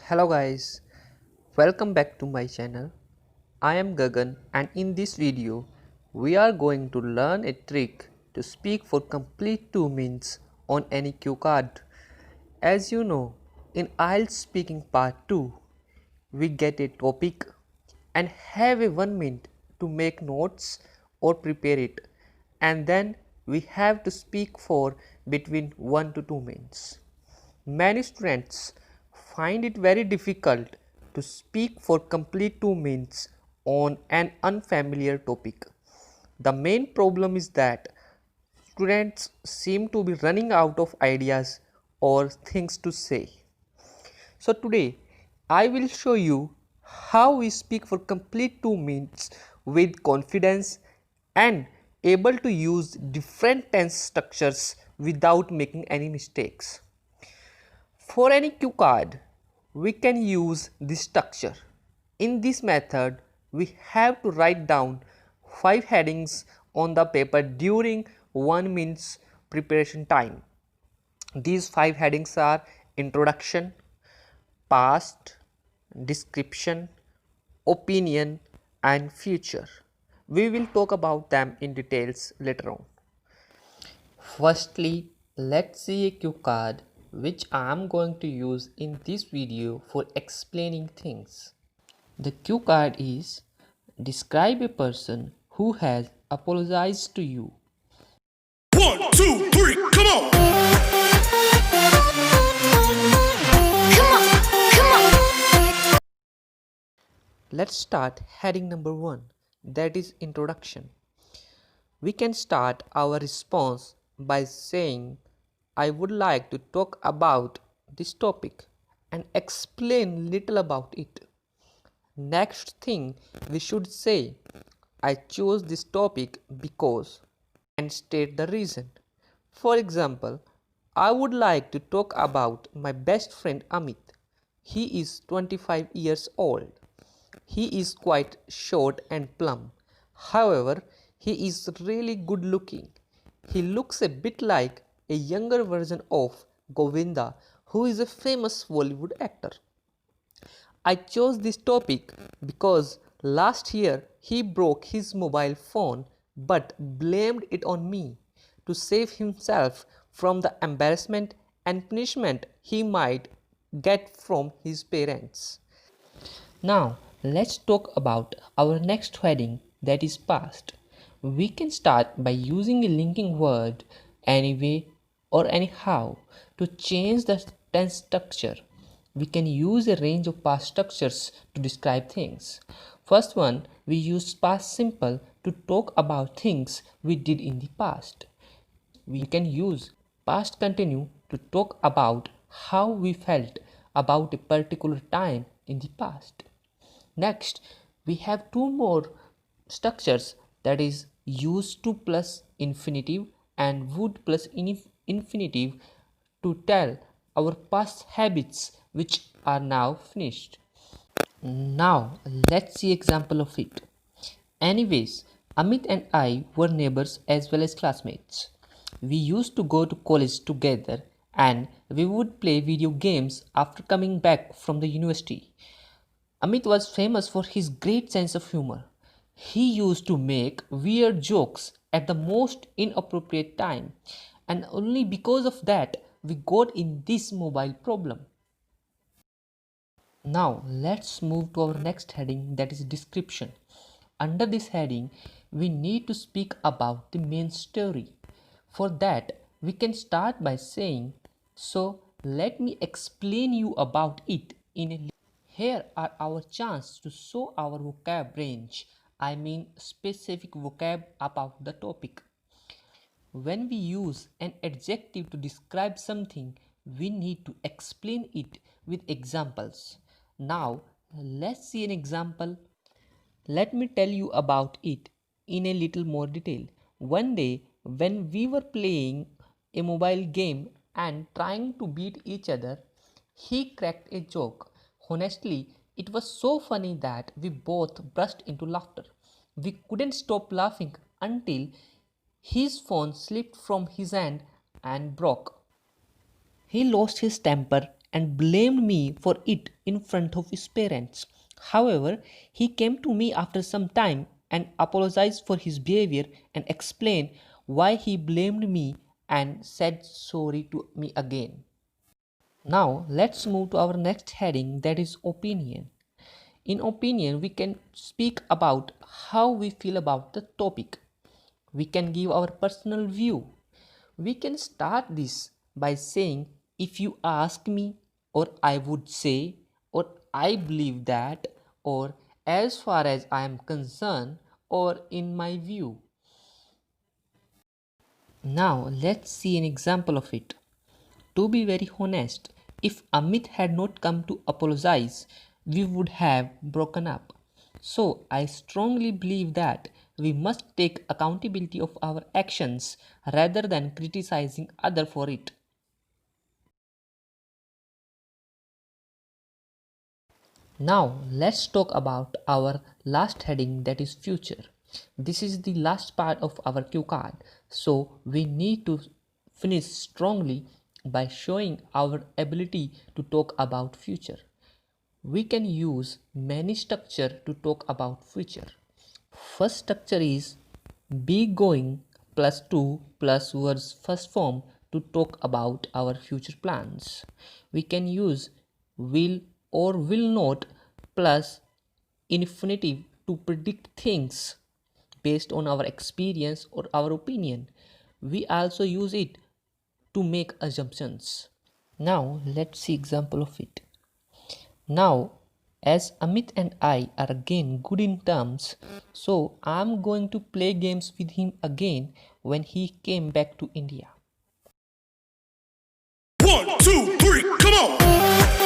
Hello guys, welcome back to my channel. I am Gagan and in this video we are going to learn a trick to speak for complete 2 minutes on any cue card. As you know, in IELTS Speaking part 2 we get a topic and have a 1 minute to make notes or prepare it, and then we have to speak for between 1 to 2 minutes. Many students find it very difficult to speak for complete 2 minutes on an unfamiliar topic. The main problem is that students seem to be running out of ideas or things to say. So today I will show you how we speak for complete 2 minutes with confidence and able to use different tense structures without making any mistakes. For any cue card, we can use this structure. In this method, we have to write down 5 headings on the paper during 1 minute's preparation time. These 5 headings are introduction, past, description, opinion and future. We will talk about them in details later on. Firstly, let's see a cue card which I am going to use in this video for explaining things. The cue card is: describe a person who has apologized to you. 1, 2, 3, come on! Let's start heading number 1, that is introduction. We can start our response by saying, I would like to talk about this topic and explain little about it. Next thing we should say, I chose this topic because, and state the reason. For example, I would like to talk about my best friend Amit. He is 25 years old. He is quite short and plump. However, he is really good looking. He looks a bit like a younger version of Govinda, who is a famous Bollywood actor. I chose this topic because last year he broke his mobile phone but blamed it on me to save himself from the embarrassment and punishment he might get from his parents. Now, let's talk about our next heading, that is past. We can start by using a linking word anyway or anyhow to change the tense structure. We can use a range of past structures to describe things. First one, we use past simple to talk about things we did in the past. We can use past continue to talk about how we felt about a particular time in the past. Next, we have 2 more structures, that is use to plus infinitive and would plus infinitive to tell our past habits which are now finished. Now let's see example of it. Anyways, Amit and I were neighbors as well as classmates. We used to go to college together and we would play video games after coming back from the university. Amit was famous for his great sense of humor. He used to make weird jokes at the most inappropriate time, and only because of that we got in this mobile problem. Now let's move to our next heading, that is description. Under this heading, we need to speak about the main story. For that, we can start by saying, so let me explain you about it in a. Here are our chance to show our vocab range, I mean specific vocab about the topic. When we use an adjective to describe something, we need to explain it with examples. Now, let's see an example. Let me tell you about it in a little more detail. One day, when we were playing a mobile game and trying to beat each other, he cracked a joke. Honestly, it was so funny that we both burst into laughter. We couldn't stop laughing until his phone slipped from his hand and broke. He lost his temper and blamed me for it in front of his parents. However, he came to me after some time and apologized for his behavior and explained why he blamed me and said sorry to me again. Now let's move to our next heading, that is opinion. In opinion, we can speak about how we feel about the topic. We can give our personal view. We can start this by saying, if you ask me, or I would say, or I believe that, or as far as I am concerned, or in my view. Now let's see an example of it. To be very honest, if Amit had not come to apologize, we would have broken up. So I strongly believe that we must take accountability of our actions rather than criticizing other for it. Now let's talk about our last heading, that is future. This is the last part of our cue card, so we need to finish strongly by showing our ability to talk about future. We can use many structure to talk about future. First structure is be going plus 2 plus words first form to talk about our future plans. We can use will or will not plus infinitive to predict things based on our experience or our opinion. We also use it to make assumptions. Now let's see example of it. Now, as Amit and I are again good in terms, so I'm going to play games with him again when he came back to India. 1, 2, 3, come on!